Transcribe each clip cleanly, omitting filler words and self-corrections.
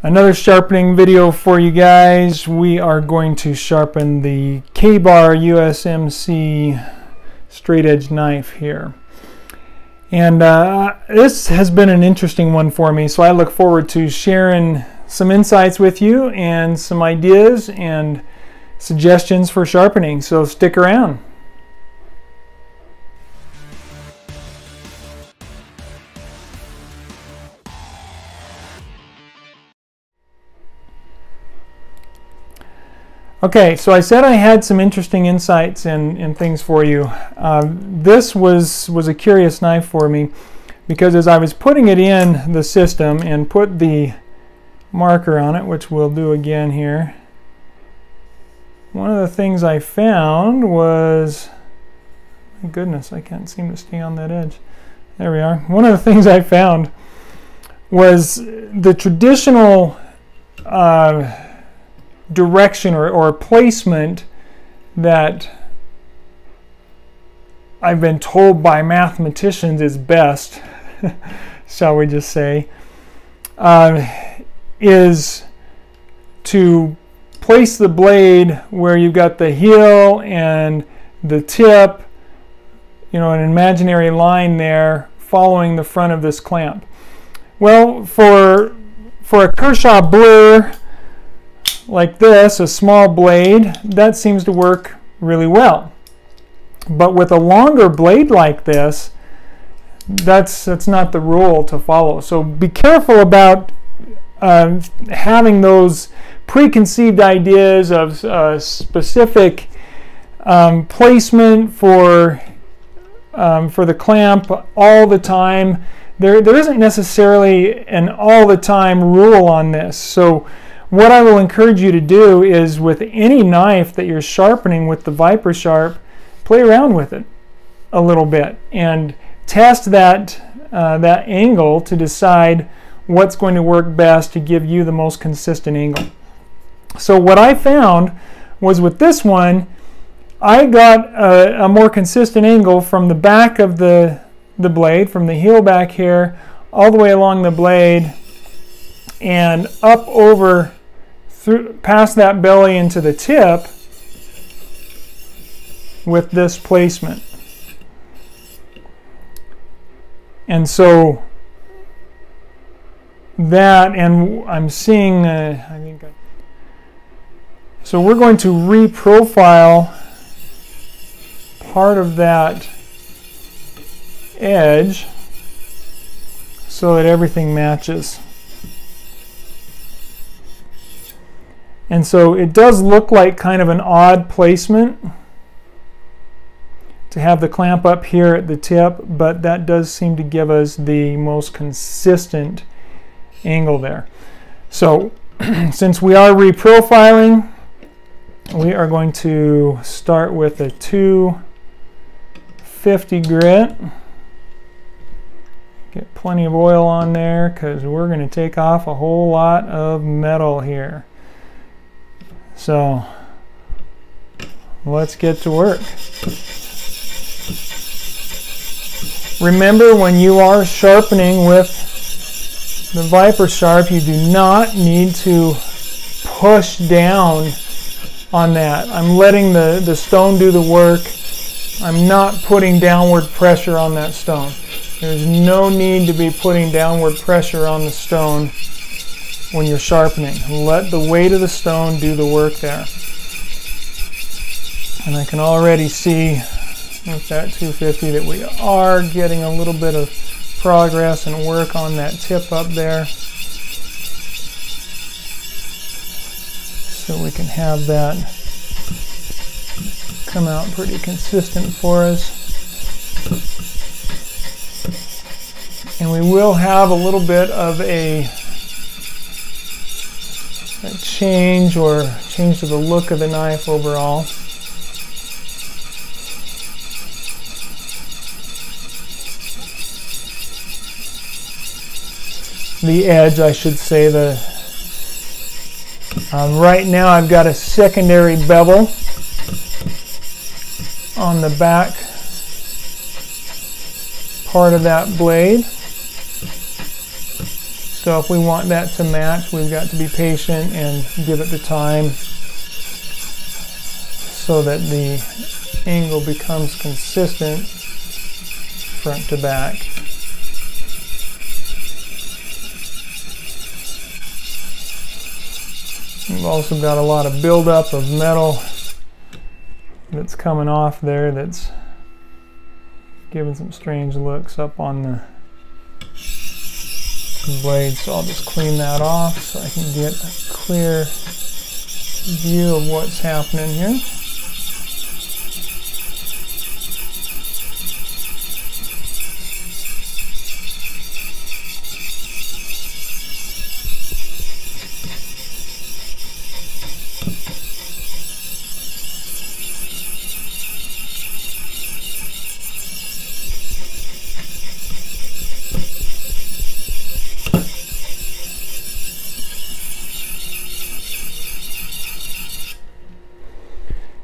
Another sharpening video for you guys. We are going to sharpen the KA-BAR USMC straight edge knife here. And this has been an interesting one for me, so I look forward to sharing some insights with you and some ideas and suggestions for sharpening, so stick around. Okay, so I said I had some interesting insights and things for you. This was a curious knife for me because as I was putting it in the system and put the marker on it, which we'll do again here, one of the things I found was, my goodness, I can't seem to stay on that edge. There we are. One of the things I found was the traditional direction or placement that I've been told by mathematicians is best, shall we just say, is to place the blade where you've got the heel and the tip, you know, an imaginary line there following the front of this clamp. Well, for a Kershaw blur like this, a small blade, that seems to work really well. But with a longer blade like this, that's not the rule to follow. So be careful about having those preconceived ideas of specific placement for the clamp all the time. There isn't necessarily an all the time rule on this. So what I will encourage you to do is with any knife that you're sharpening with the ViperSharp, play around with it a little bit and test that angle to decide what's going to work best to give you the most consistent angle. So what I found was with this one, I got a more consistent angle from the back of the blade, from the heel back here, all the way along the blade and up over past that belly into the tip with this placement. And so that, and I'm seeing, so we're going to reprofile part of that edge so that everything matches. And so it does look like kind of an odd placement to have the clamp up here at the tip, but that does seem to give us the most consistent angle there. So since we are reprofiling, we are going to start with a 250 grit. Get plenty of oil on there because we're going to take off a whole lot of metal here. So let's get to work. Remember, when you are sharpening with the ViperSharp, you do not need to push down on that. I'm letting the stone do the work. I'm not putting downward pressure on that stone. There's no need to be putting downward pressure on the stone when you're sharpening. Let the weight of the stone do the work there. And I can already see with that 250 that we are getting a little bit of progress and work on that tip up there. So we can have that come out pretty consistent for us. And we will have a little bit of a change to the look of the knife overall. The edge, I should say, right now I've got a secondary bevel on the back part of that blade. So if we want that to match, we've got to be patient and give it the time so that the angle becomes consistent front to back. We've also got a lot of buildup of metal that's coming off there that's giving some strange looks up on the blade. So I'll just clean that off so I can get a clear view of what's happening here.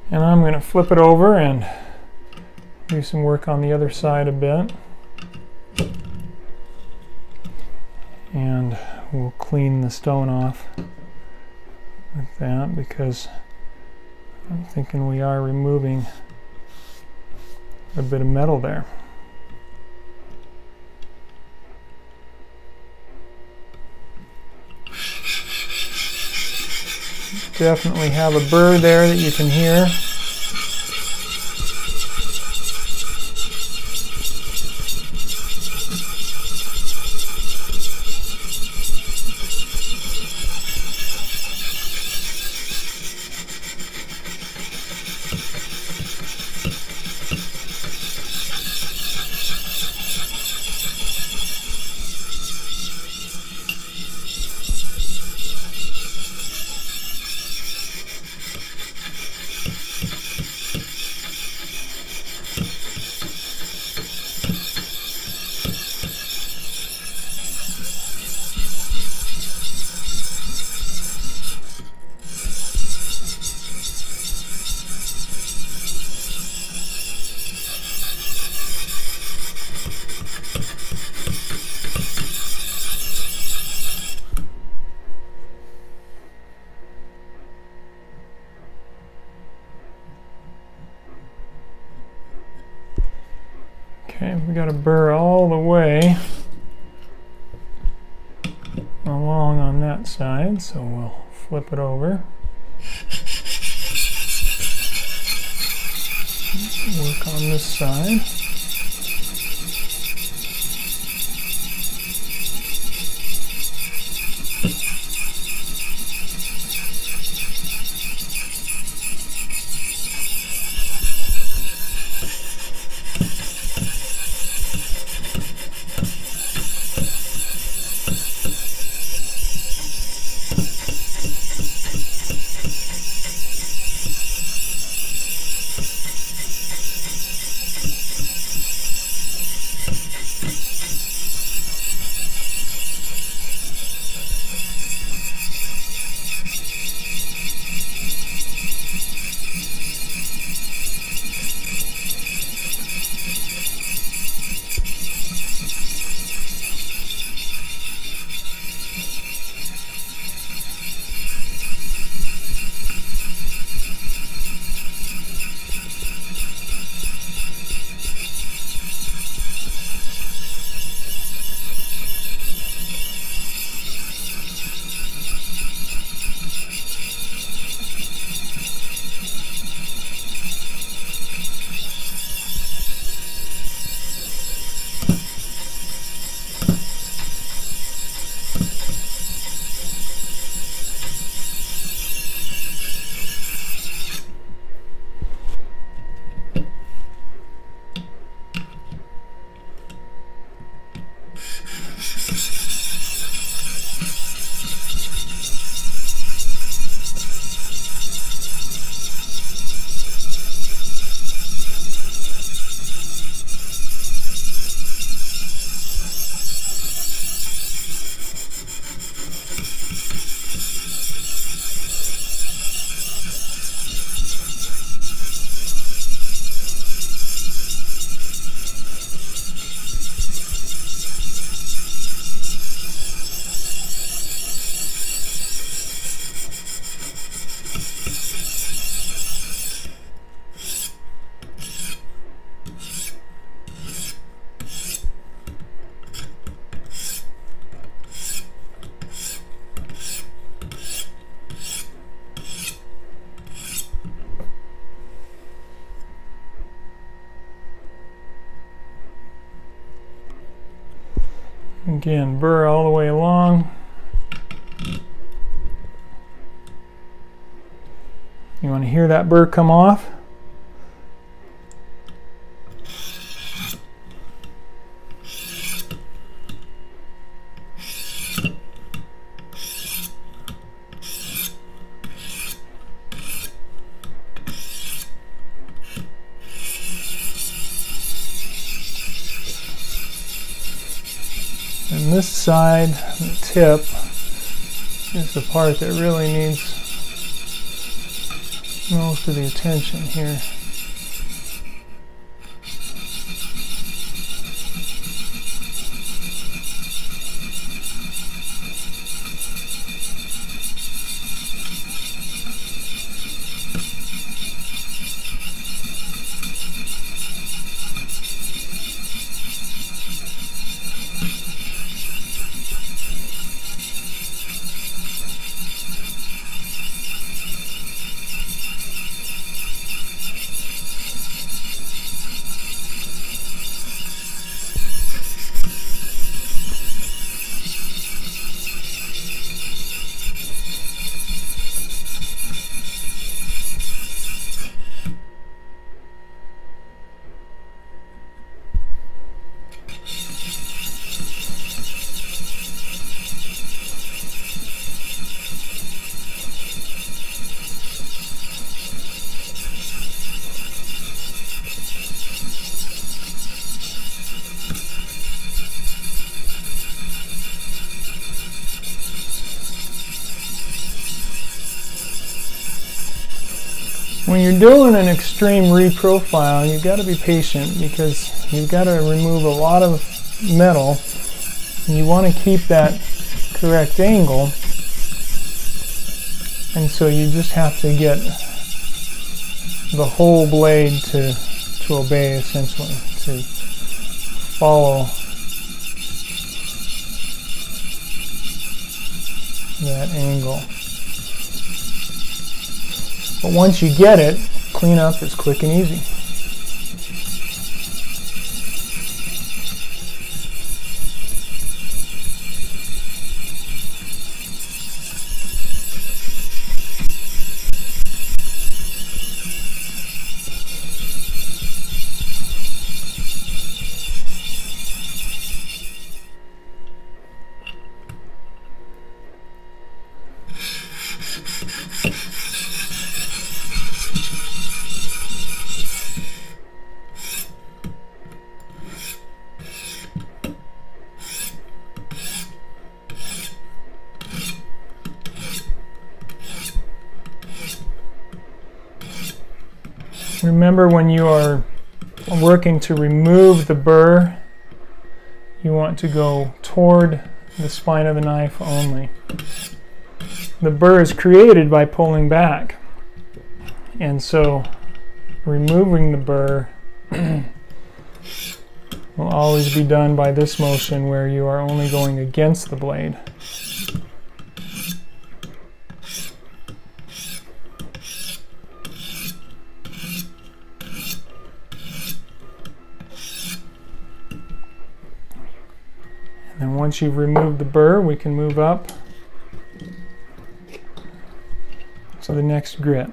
And I'm going to flip it over and do some work on the other side a bit. And we'll clean the stone off with that, because I'm thinking we are removing a bit of metal there. Definitely have a burr there that you can hear. Okay, we got a burr all the way along on that side, so we'll flip it over. Work on this side. Again, burr all the way along. You want to hear that burr come off? And this side, the tip, is the part that really needs most of the attention here. When you're doing an extreme reprofile, you've got to be patient because you've got to remove a lot of metal. And you want to keep that correct angle, and so you just have to get the whole blade to obey, essentially, to follow that angle. But once you get it, cleanup is quick and easy. Remember, when you are working to remove the burr, you want to go toward the spine of the knife only. The burr is created by pulling back, and so removing the burr will always be done by this motion where you are only going against the blade. And once you've removed the burr, we can move up to the next grit.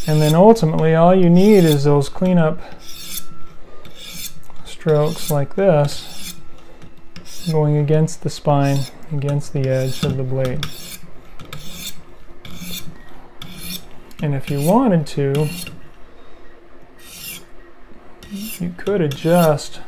And then ultimately all you need is those cleanup strokes like this, going against the spine, against the edge of the blade. And if you wanted to, you could adjust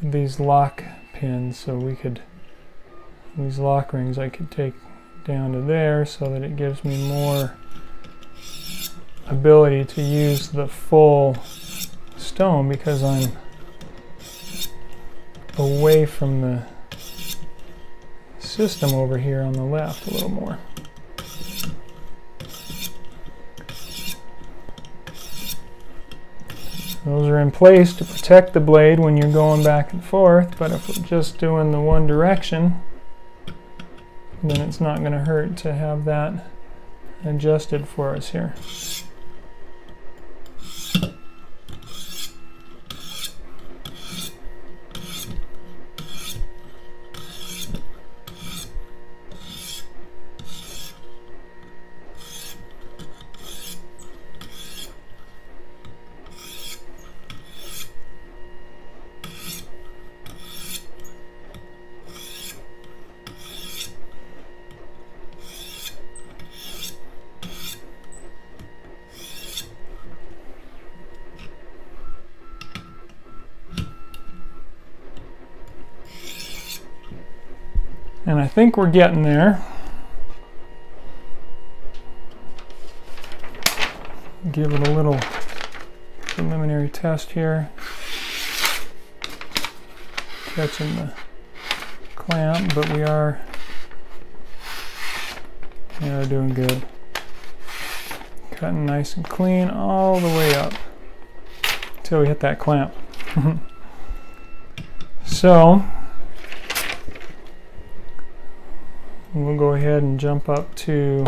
these lock pins, so we could, these lock rings I could take down to there so that it gives me more ability to use the full stone because I'm away from the system over here on the left a little more. Those are in place to protect the blade when you're going back and forth, but if we're just doing the one direction, then it's not going to hurt to have that adjusted for us here. And I think we're getting there. Give it a little preliminary test here. Catching the clamp, but we are doing good. Cutting nice and clean all the way up until we hit that clamp. So we'll go ahead and jump up to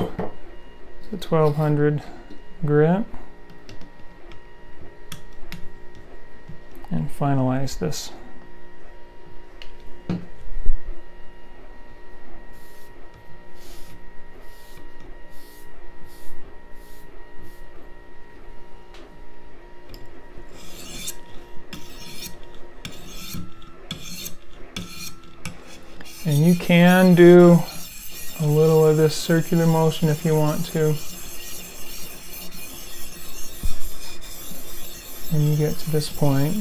the 1200 grit and finalize this. And you can do a little of this circular motion if you want to. When you get to this point.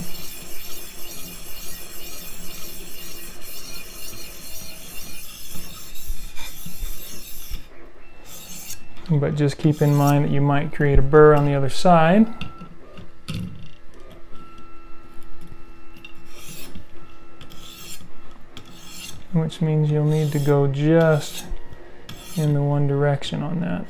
But just keep in mind that you might create a burr on the other side. Which means you'll need to go just in the one direction on that.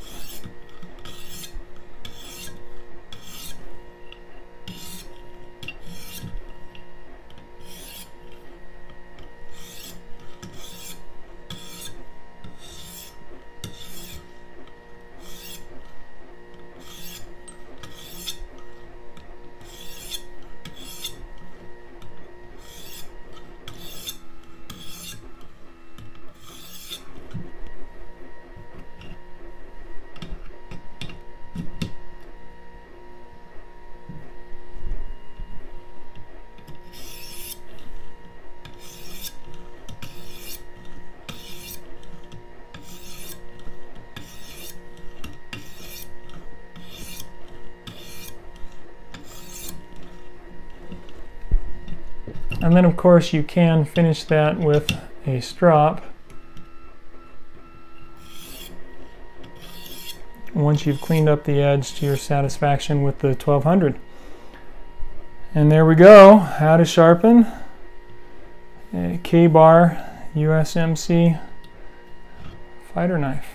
And then of course you can finish that with a strop once you've cleaned up the edge to your satisfaction with the 1200. And there we go, how to sharpen a K-bar USMC fighter knife.